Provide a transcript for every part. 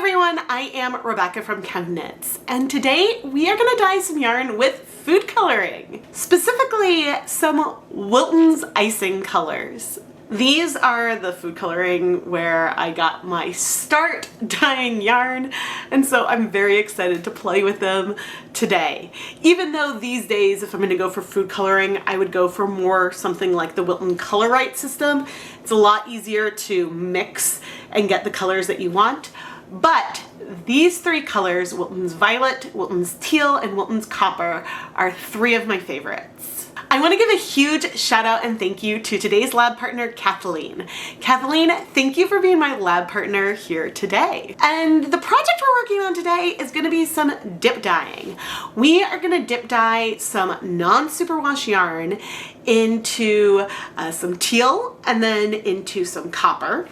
everyone, I am Rebecca from ChemKnits, and today we are going to dye some yarn with food coloring, specifically some Wilton's icing colors. These are the food coloring where I got my start dyeing yarn, and so I'm very excited to play with them today. Even though these days, if I'm going to go for food coloring, I would go for more something like the Wilton Color Right system. It's a lot easier to mix and get the colors that you want. But these three colors, Wilton's Violet, Wilton's Teal, and Wilton's Copper, are three of my favorites. I want to give a huge shout out and thank you to today's lab partner, Kathleen. Kathleen, thank you for being my lab partner here today. And the project we're working on today is going to be some dip dyeing. We are going to dip dye some non-superwash yarn into some teal and then into some copper.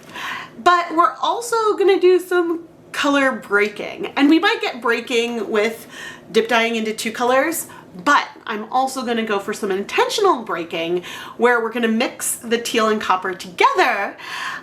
But we're also going to do some color breaking, and we might get breaking with dip dyeing into two colors, but I'm also going to go for some intentional breaking where we're going to mix the teal and copper together,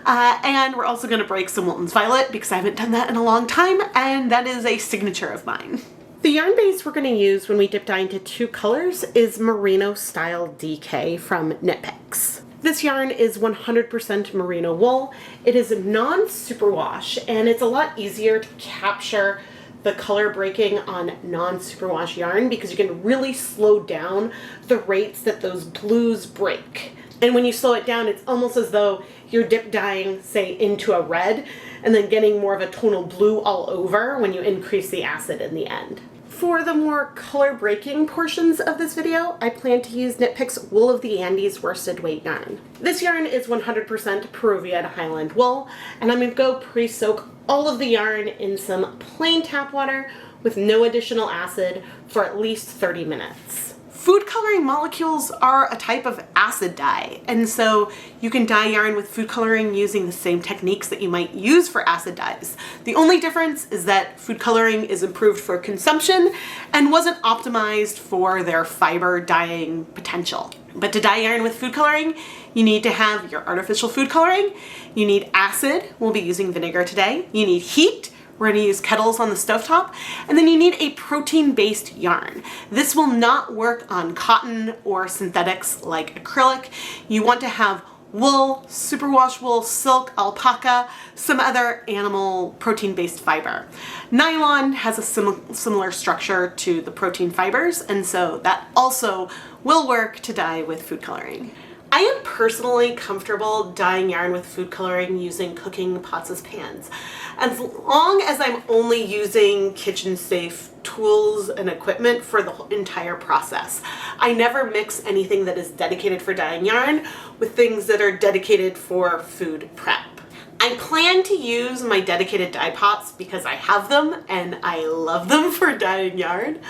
and we're also going to break some Wilton's Violet because I haven't done that in a long time, and that is a signature of mine. The yarn base we're going to use when we dip dye into two colors is Merino Style DK from Knitpicks. This yarn is 100% merino wool. It is non-superwash, and it's a lot easier to capture the color breaking on non-superwash yarn because you can really slow down the rates that those blues break. And when you slow it down, it's almost as though you're dip dyeing, say, into a red and then getting more of a tonal blue all over when you increase the acid in the end. For the more color breaking portions of this video, I plan to use Knitpicks Wool of the Andes worsted weight yarn. This yarn is 100% Peruvian Highland wool, and I'm going to go pre-soak all of the yarn in some plain tap water with no additional acid for at least 30 minutes. Food coloring molecules are a type of acid dye, and so you can dye yarn with food coloring using the same techniques that you might use for acid dyes. The only difference is that food coloring is improved for consumption and wasn't optimized for their fiber dyeing potential. But to dye yarn with food coloring, you need to have your artificial food coloring, you need acid, we'll be using vinegar today, you need heat, we're going to use kettles on the stovetop, and then you need a protein-based yarn. This will not work on cotton or synthetics like acrylic. You want to have wool, superwash wool, silk, alpaca, some other animal protein-based fiber. Nylon has a similar structure to the protein fibers, and so that also will work to dye with food coloring. I am personally comfortable dyeing yarn with food coloring using cooking pots as pans, as long as I'm only using kitchen safe tools and equipment for the entire process. I never mix anything that is dedicated for dyeing yarn with things that are dedicated for food prep. I plan to use my dedicated dye pots because I have them and I love them for dyeing yarn,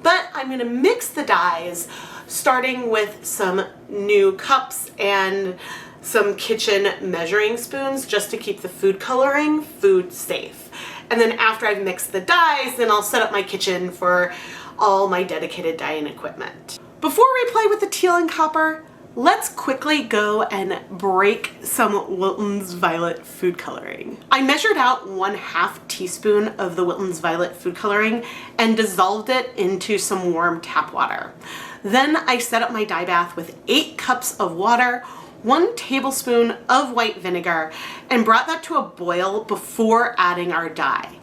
but I'm going to mix the dyes starting with some new cups and some kitchen measuring spoons just to keep the food coloring food safe. And then after I've mixed the dyes, then I'll set up my kitchen for all my dedicated dyeing equipment. Before we play with the teal and copper, let's quickly go and break some Wilton's Violet food coloring. I measured out 1/2 teaspoon of the Wilton's Violet food coloring and dissolved it into some warm tap water. Then I set up my dye bath with 8 cups of water, 1 tablespoon of white vinegar, and brought that to a boil before adding our dye.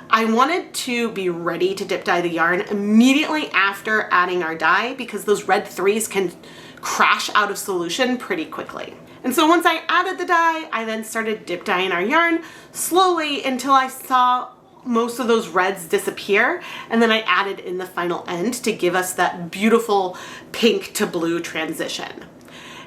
I wanted to be ready to dip dye the yarn immediately after adding our dye because those red 3s can crash out of solution pretty quickly. And so once I added the dye, I then started dip dyeing our yarn slowly until I saw most of those reds disappear, and then I added in the final end to give us that beautiful pink to blue transition.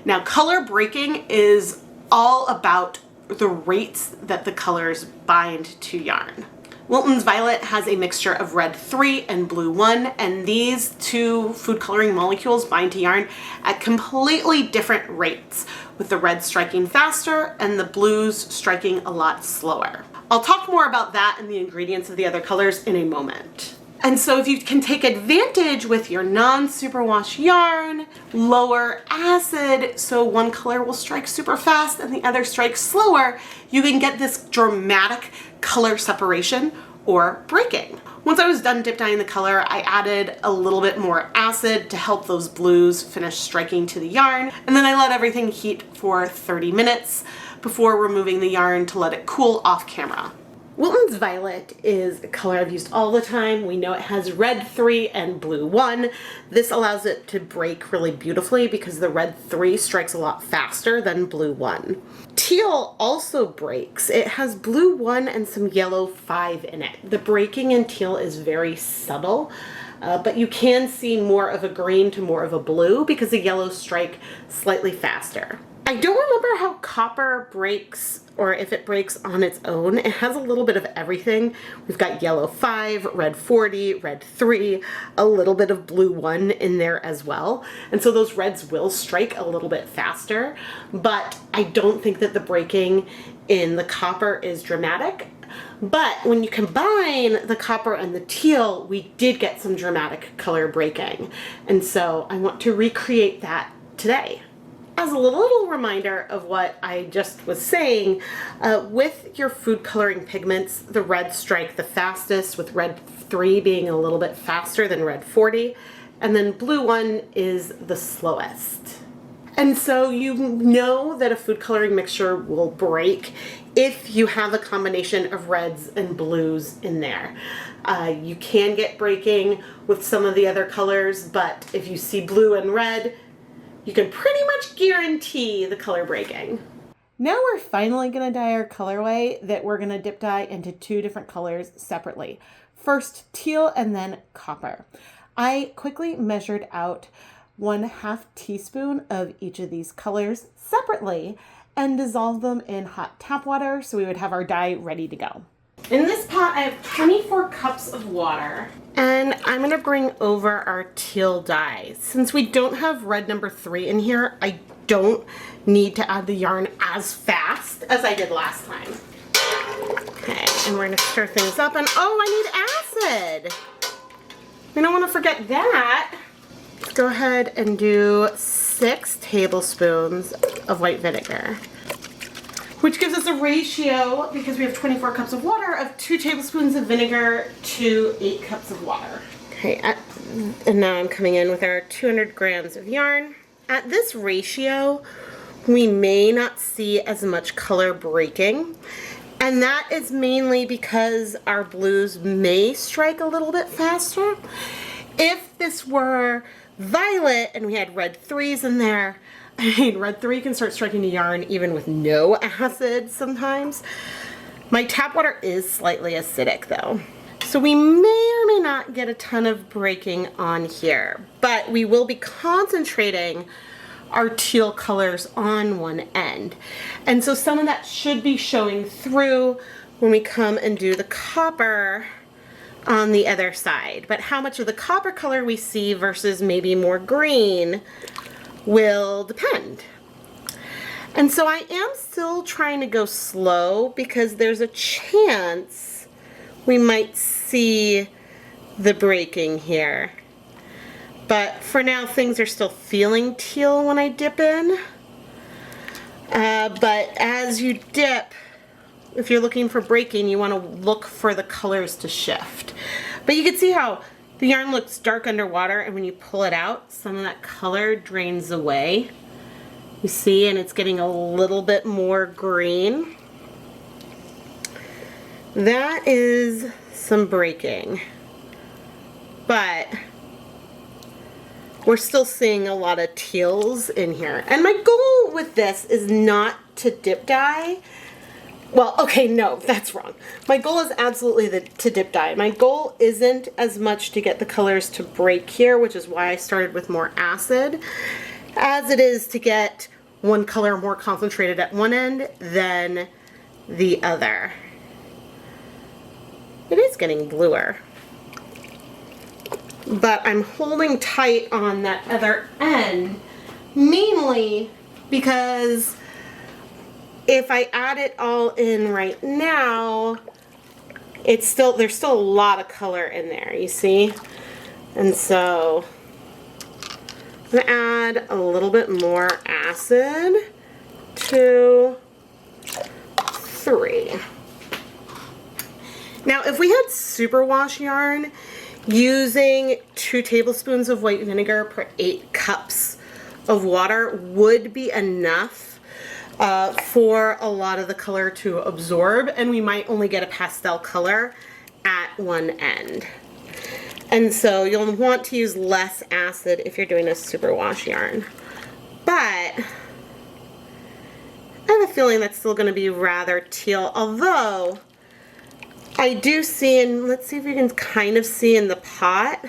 Now, color breaking is all about the rates that the colors bind to yarn. Wilton's Violet has a mixture of red 3 and blue 1, and these two food coloring molecules bind to yarn at completely different rates, with the red striking faster and the blues striking a lot slower. I'll talk more about that and the ingredients of the other colors in a moment. And so if you can take advantage with your non-superwash yarn, lower acid, so one color will strike super fast and the other strikes slower, you can get this dramatic color separation or breaking. Once I was done dip dyeing the color, I added a little bit more acid to help those blues finish striking to the yarn. And then I let everything heat for 30 minutes before removing the yarn to let it cool off camera. Wilton's Violet is a color I've used all the time. We know it has red 3 and blue 1. This allows it to break really beautifully because the red 3 strikes a lot faster than blue 1. Teal also breaks. It has blue 1 and some yellow 5 in it. The breaking in teal is very subtle, but you can see more of a green to more of a blue because the yellows strike slightly faster. I don't remember how copper breaks or if it breaks on its own. It has a little bit of everything. We've got yellow 5, red 40, red 3, a little bit of blue 1 in there as well. And so those reds will strike a little bit faster, but I don't think that the breaking in the copper is dramatic. But when you combine the copper and the teal, we did get some dramatic color breaking. And so I want to recreate that today. As a little reminder of what I just was saying, with your food coloring pigments, the reds strike the fastest, with red 3 being a little bit faster than red 40, and then blue 1 is the slowest. And so you know that a food coloring mixture will break if you have a combination of reds and blues in there. You can get breaking with some of the other colors, but if you see blue and red, you can pretty much guarantee the color breaking. Now we're finally going to dye our colorway that we're going to dip dye into 2 different colors separately. First teal and then copper. I quickly measured out 1/2 teaspoon of each of these colors separately and dissolved them in hot tap water so we would have our dye ready to go. In this pot, I have 24 cups of water, and I'm going to bring over our teal dye. Since we don't have red number 3 in here, I don't need to add the yarn as fast as I did last time. Okay, and we're going to stir things up, and oh, I need acid! We don't want to forget that. Let's go ahead and do 6 tablespoons of white vinegar, which gives us a ratio, because we have 24 cups of water, of 2 tablespoons of vinegar to 8 cups of water. Okay, and now I'm coming in with our 200 grams of yarn. At this ratio, we may not see as much color breaking, and that is mainly because our blues may strike a little bit faster. If this were violet and we had red 3s in there, I mean, red 3 can start striking the yarn even with no acid sometimes. My tap water is slightly acidic though, so we may or may not get a ton of breaking on here, but we will be concentrating our teal colors on one end. And so some of that should be showing through when we come and do the copper on the other side. But how much of the copper color we see versus maybe more green will depend. And so I am still trying to go slow because there's a chance we might see the breaking here. But for now, things are still feeling teal when I dip in. But as you dip, if you're looking for breaking, you want to look for the colors to shift. But you can see how the yarn looks dark underwater, and when you pull it out, some of that color drains away. You see, and it's getting a little bit more green. That is some breaking. But we're still seeing a lot of teals in here. And my goal with this is not to dip dye. Well, okay, no, that's wrong. My goal is absolutely to dip dye. My goal isn't as much to get the colors to break here, which is why I started with more acid, as it is to get one color more concentrated at one end than the other. It is getting bluer, but I'm holding tight on that other end, mainly because if I add it all in right now, there's still a lot of color in there, you see? And so I'm gonna add a little bit more acid, 2, 3. Now, if we had superwash yarn, using 2 tablespoons of white vinegar per 8 cups of water would be enough for a lot of the color to absorb, and we might only get a pastel color at one end. And so you'll want to use less acid if you're doing a superwash yarn. But I have a feeling that's still going to be rather teal, although I do see, and let's see if you can kind of see in the pot,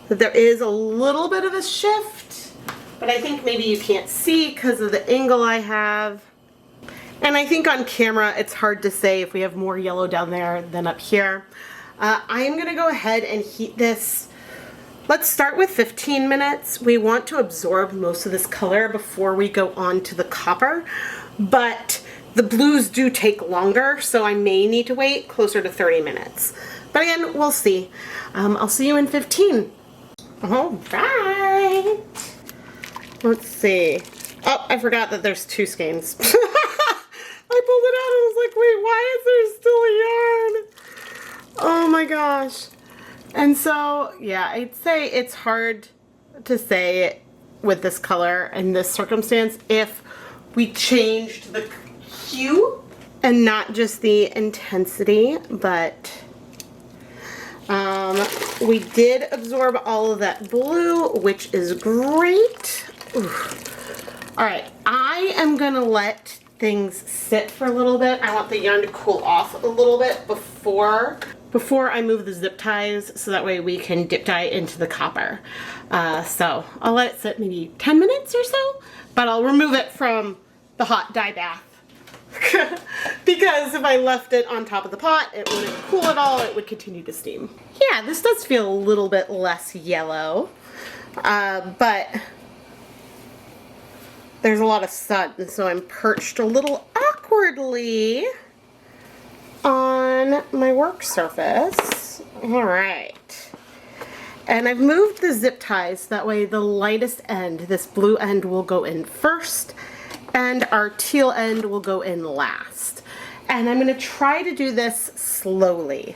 that there is a little bit of a shift, but I think maybe you can't see because of the angle I have. And I think on camera it's hard to say if we have more yellow down there than up here. I am gonna go ahead and heat this. Let's start with 15 minutes. We want to absorb most of this color before we go on to the copper, but the blues do take longer, so I may need to wait closer to 30 minutes. But again, we'll see. I'll see you in 15. All right. Let's see. Oh, I forgot that there's 2 skeins. I pulled it out and was like, wait, why is there still a yarn? Oh my gosh. And so, yeah, I'd say it's hard to say with this color in this circumstance if we changed the hue and not just the intensity, but we did absorb all of that blue, which is great. All right, I am gonna let things sit for a little bit. I want the yarn to cool off a little bit before I move the zip ties, so that way we can dip dye into the copper. So I'll let it sit maybe 10 minutes or so, but I'll remove it from the hot dye bath. Because if I left it on top of the pot, it wouldn't cool at all, it would continue to steam. Yeah, this does feel a little bit less yellow, but there's a lot of sun, so I'm perched a little awkwardly on my work surface. All right. And I've moved the zip ties, that way the lightest end, this blue end, will go in first, and our teal end will go in last. And I'm gonna try to do this slowly,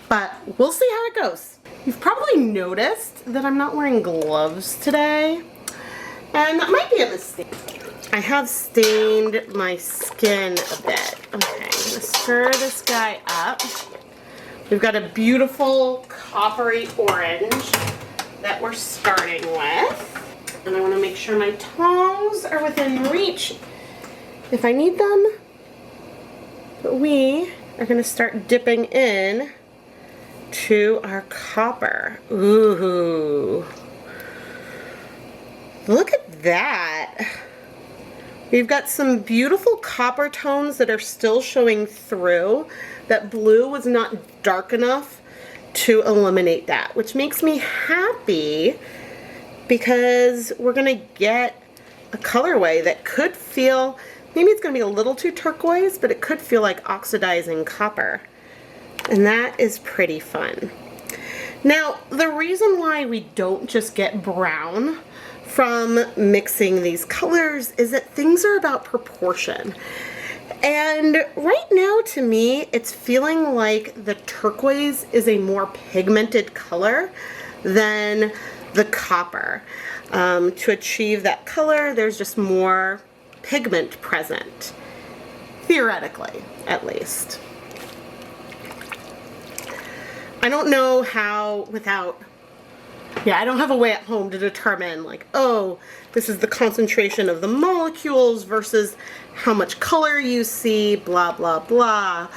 but we'll see how it goes. You've probably noticed that I'm not wearing gloves today, and that might be a mistake. I have stained my skin a bit. Okay, I'm gonna stir this guy up. We've got a beautiful coppery orange that we're starting with. And I wanna make sure my tongs are within reach if I need them. But we are gonna start dipping in to our copper. Ooh. Look at that. We've got some beautiful copper tones that are still showing through. That blue was not dark enough to eliminate that, which makes me happy because we're gonna get a colorway that could feel, maybe it's gonna be a little too turquoise, but it could feel like oxidizing copper. And that is pretty fun. Now, the reason why we don't just get brown from mixing these colors is that things are about proportion. And right now, to me, it's feeling like the turquoise is a more pigmented color than the copper. To achieve that color, there's just more pigment present, theoretically, at least. I don't know how I don't have a way at home to determine, like, oh, this is the concentration of the molecules versus how much color you see, blah, blah, blah.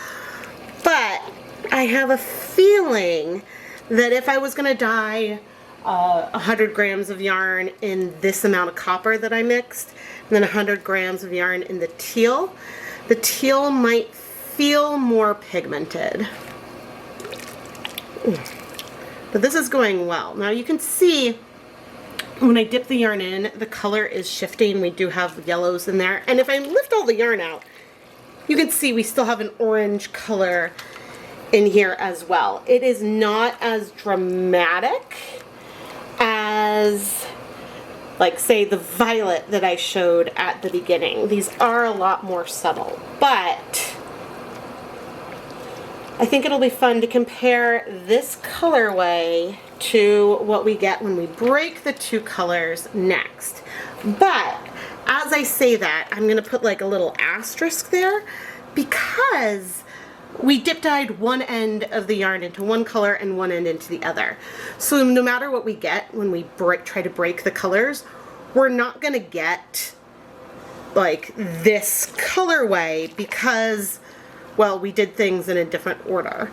But I have a feeling that if I was gonna dye 100 grams of yarn in this amount of copper that I mixed, and then 100 grams of yarn in the teal might feel more pigmented. But this is going well. Now you can see when I dip the yarn in, the color is shifting. We do have yellows in there. And if I lift all the yarn out, you can see we still have an orange color in here as well. It is not as dramatic as, like, say, the violet that I showed at the beginning. These are a lot more subtle, but I think it'll be fun to compare this colorway to what we get when we break the two colors next. But as I say that, I'm gonna put like a little asterisk there because we dip dyed one end of the yarn into one color and one end into the other. So no matter what we get when we try to break the colors, we're not gonna get like this colorway because, well, we did things in a different order.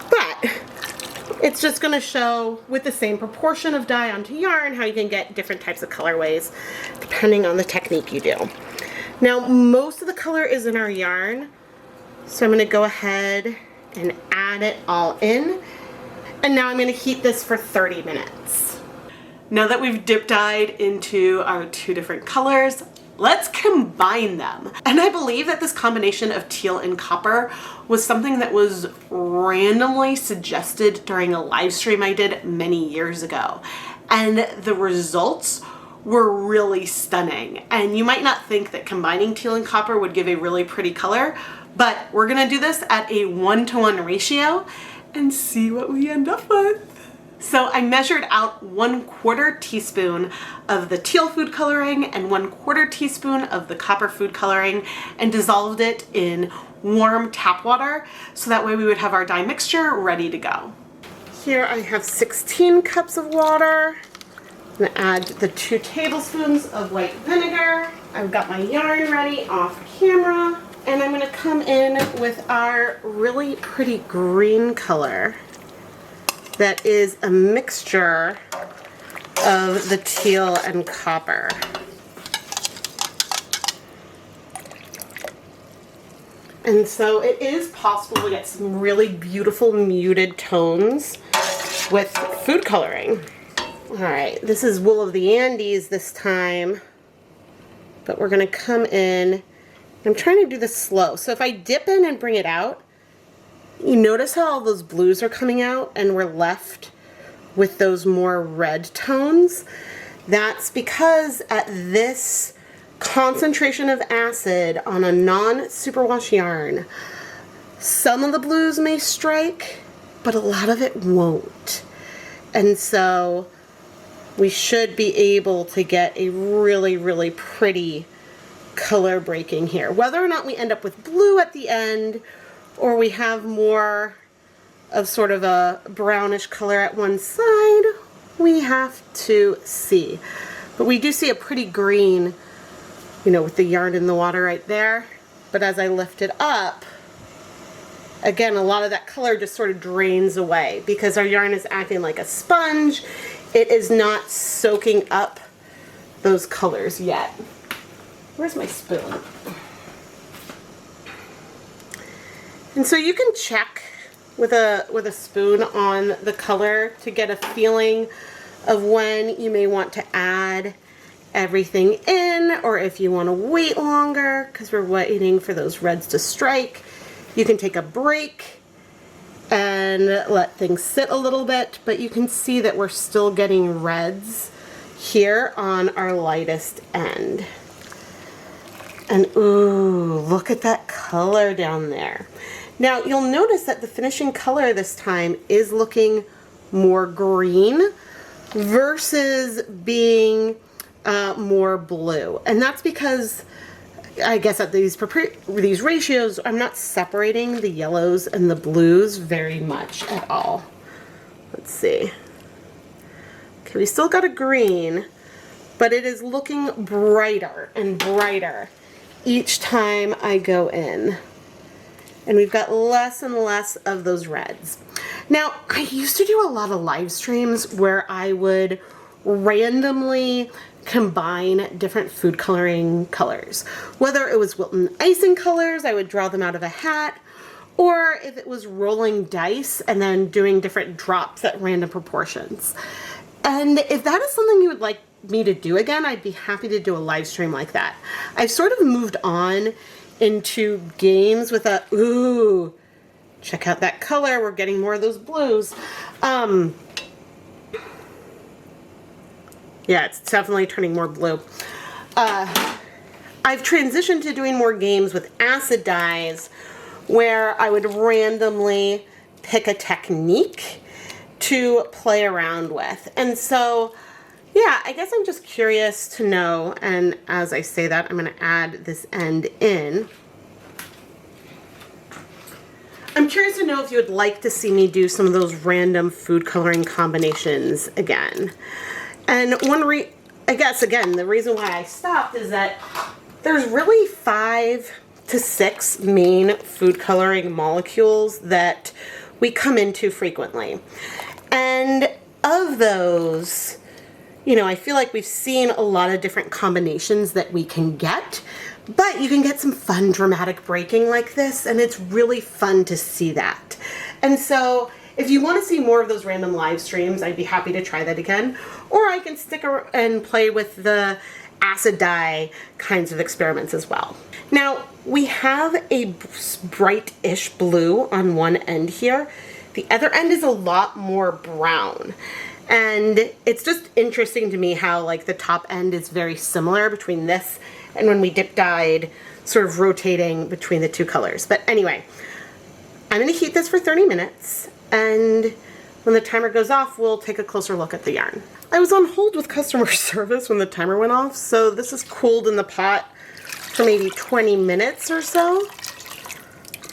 But it's just gonna show with the same proportion of dye onto yarn how you can get different types of colorways depending on the technique you do. Now, most of the color is in our yarn, so I'm gonna go ahead and add it all in. And now I'm gonna heat this for 30 minutes. Now that we've dip dyed into our two different colors, let's combine them. And I believe that this combination of teal and copper was something that was randomly suggested during a live stream I did many years ago. And the results were really stunning. And you might not think that combining teal and copper would give a really pretty color, but we're gonna do this at a 1-to-1 ratio and see what we end up with. So I measured out 1/4 teaspoon of the teal food coloring and 1/4 teaspoon of the copper food coloring and dissolved it in warm tap water so that way we would have our dye mixture ready to go. Here I have 16 cups of water. I'm gonna add the 2 tablespoons of white vinegar. I've got my yarn ready off camera, and I'm gonna come in with our really pretty green color that is a mixture of the teal and copper. And so it is possible to get some really beautiful muted tones with food coloring. All right, this is Wool of the Andes this time, but we're gonna come in. I'm trying to do this slow. So if I dip in and bring it out, you notice how all those blues are coming out and we're left with those more red tones? That's because at this concentration of acid on a non-superwash yarn, some of the blues may strike, but a lot of it won't. And so we should be able to get a really, really pretty color breaking here. Whether or not we end up with blue at the end or we have more of sort of a brownish color at one side, we have to see. But we do see a pretty green, you know, with the yarn in the water right there. But as I lift it up, again, a lot of that color just sort of drains away because our yarn is acting like a sponge. It is not soaking up those colors yet. Where's my spoon? And so you can check with a spoon on the color to get a feeling of when you may want to add everything in, or if you want to wait longer because we're waiting for those reds to strike. You can take a break and let things sit a little bit, but you can see that we're still getting reds here on our lightest end. And ooh, look at that color down there. Now you'll notice that the finishing color this time is looking more green versus being more blue. And that's because I guess at these ratios, I'm not separating the yellows and the blues very much at all. Let's see. Okay, we still got a green, but it is looking brighter and brighter each time I go in. And we've got less and less of those reds. Now, I used to do a lot of live streams where I would randomly combine different food coloring colors. Whether it was Wilton icing colors, I would draw them out of a hat, or if it was rolling dice and then doing different drops at random proportions. And if that is something you would like me to do again, I'd be happy to do a live stream like that. I've sort of moved on into games with a, ooh, Check out that color. We're getting more of those blues. Yeah, it's definitely turning more blue. I've transitioned to doing more games with acid dyes where I would randomly pick a technique to play around with. And so, yeah, I guess I'm just curious to know, and as I say that, I'm going to add this end in. I'm curious to know if you would like to see me do some of those random food coloring combinations again. And I guess, again, the reason why I stopped is that there's really 5 to 6 main food coloring molecules that we come into frequently. And of those, you know, I feel like we've seen a lot of different combinations that we can get, but you can get some fun dramatic breaking like this, and it's really fun to see that. And so if you want to see more of those random live streams, I'd be happy to try that again. Or I can stick and play with the acid dye kinds of experiments as well. Now, we have a bright-ish blue on one end here. The other end is a lot more brown. And it's just interesting to me how like the top end is very similar between this and when we dip dyed, sort of rotating between the two colors. But anyway, I'm going to heat this for 30 minutes. And when the timer goes off, we'll take a closer look at the yarn. I was on hold with customer service when the timer went off, so this is cooled in the pot for maybe 20 minutes or so.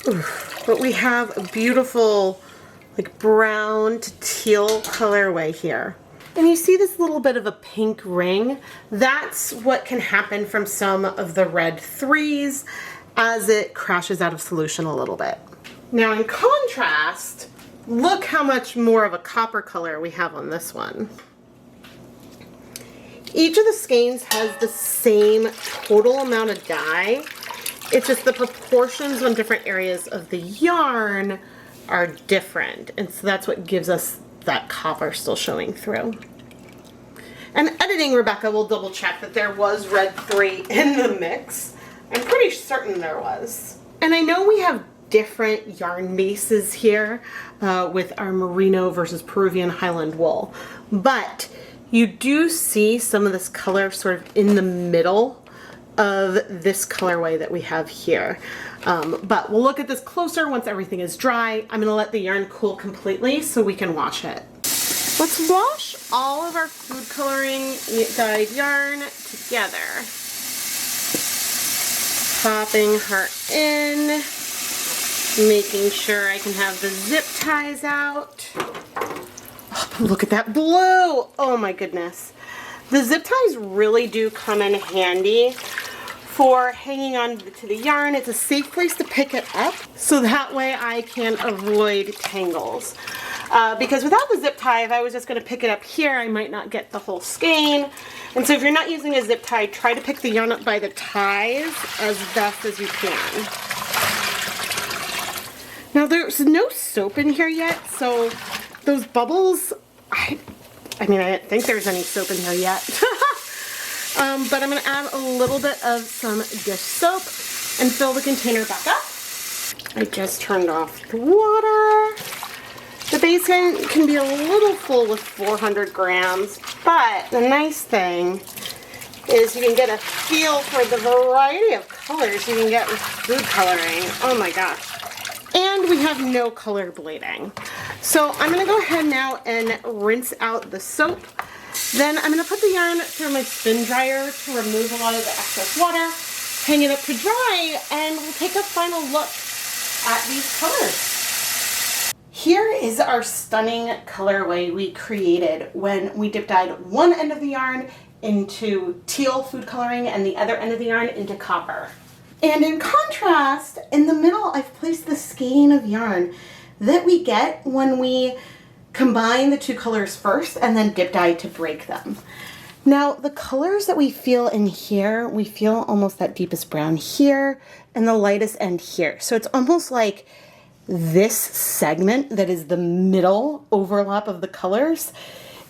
Oof. But we have a beautiful like brown to teal colorway here. And you see this little bit of a pink ring. That's what can happen from some of the red 3s as it crashes out of solution a little bit. Now in contrast, look how much more of a copper color we have on this one. Each of the skeins has the same total amount of dye. It's just the proportions on different areas of the yarn are different. And so that's what gives us that copper still showing through. And editing, Rebecca will double check that there was red 3 in the mix. I'm pretty certain there was. And I know we have different yarn bases here with our merino versus Peruvian Highland wool, but you do see some of this color sort of in the middle of this colorway that we have here. But we'll look at this closer once everything is dry. I'm gonna let the yarn cool completely so we can wash it. Let's wash all of our food coloring dyed yarn together. Popping her in, making sure I can have the zip ties out. Oh, look at that blue! Oh my goodness. The zip ties really do come in handy for hanging on to the yarn. It's a safe place to pick it up, so that way I can avoid tangles. Because without the zip tie, if I was just going to pick it up here, I might not get the whole skein. And so if you're not using a zip tie, try to pick the yarn up by the ties as best as you can. Now there's no soap in here yet, so those bubbles, I mean, I don't think there's any soap in here yet. But I'm going to add a little bit of some dish soap and fill the container back up. I just turned off the water. The base can be a little full with 400 grams, but the nice thing is you can get a feel for the variety of colors you can get with food coloring. Oh my gosh. And we have no color bleeding. So I'm going to go ahead now and rinse out the soap. Then I'm going to put the yarn through my spin dryer to remove a lot of the excess water, hang it up to dry, and we'll take a final look at these colors. Here is our stunning colorway we created when we dip dyed one end of the yarn into teal food coloring and the other end of the yarn into copper. And in contrast, in the middle, I've placed the skein of yarn that we get when we combine the two colors first and then dip dye to break them. Now, the colors that we feel in here, we feel almost that deepest brown here and the lightest end here. So it's almost like this segment that is the middle overlap of the colors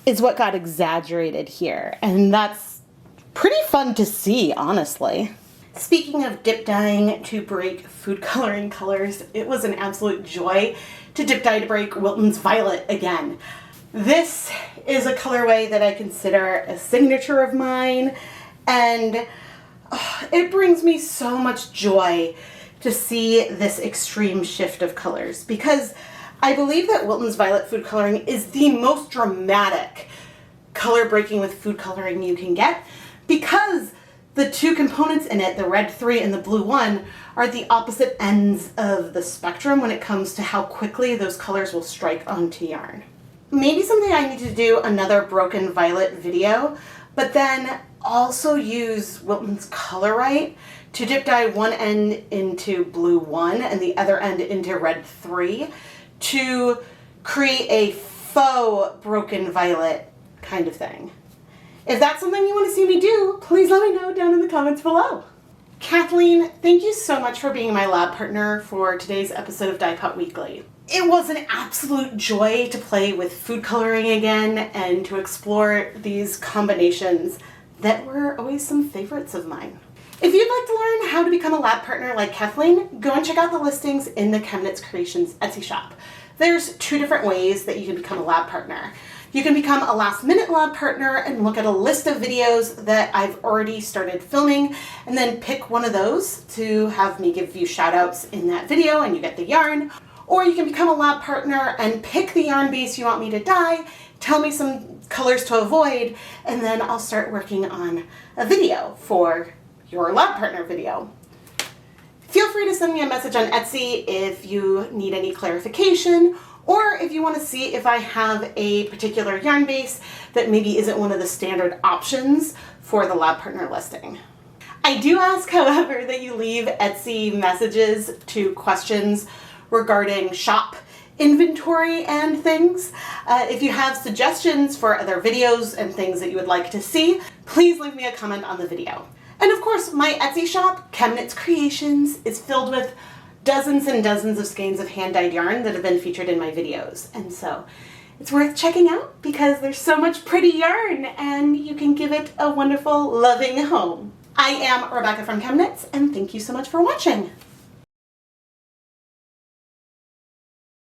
is what got exaggerated here. And that's pretty fun to see, honestly. Speaking of dip dyeing to break food coloring colors, it was an absolute joy to dip dye to break Wilton's Violet again. This is a colorway that I consider a signature of mine, and it brings me so much joy to see this extreme shift of colors, because I believe that Wilton's Violet food coloring is the most dramatic color breaking with food coloring you can get, because the two components in it, the red 3 and the blue 1, are the opposite ends of the spectrum when it comes to how quickly those colors will strike onto yarn. Maybe someday I need to do another Broken Violet video, but then also use Wilton's Color Right to dip dye one end into blue 1 and the other end into red 3 to create a faux Broken Violet kind of thing. If that's something you want to see me do, please let me know down in the comments below. Kathleen, thank you so much for being my lab partner for today's episode of Dyepot Weekly. It was an absolute joy to play with food coloring again and to explore these combinations that were always some favorites of mine. If you'd like to learn how to become a lab partner like Kathleen, go and check out the listings in the ChemKnits Creations Etsy shop. There's 2 different ways that you can become a lab partner. You can become a last-minute lab partner and look at a list of videos that I've already started filming, and then pick one of those to have me give you shout-outs in that video and you get the yarn. Or you can become a lab partner and pick the yarn base you want me to dye, tell me some colors to avoid, and then I'll start working on a video for your lab partner video. Feel free to send me a message on Etsy if you need any clarification, or if you want to see if I have a particular yarn base that maybe isn't one of the standard options for the lab partner listing. I do ask, however, that you leave Etsy messages to questions regarding shop inventory and things. If you have suggestions for other videos and things that you would like to see, please leave me a comment on the video. And of course, my Etsy shop, ChemKnits Creations, is filled with dozens and dozens of skeins of hand-dyed yarn that have been featured in my videos. And so it's worth checking out because there's so much pretty yarn and you can give it a wonderful, loving home. I am Rebecca from ChemKnits, and thank you so much for watching.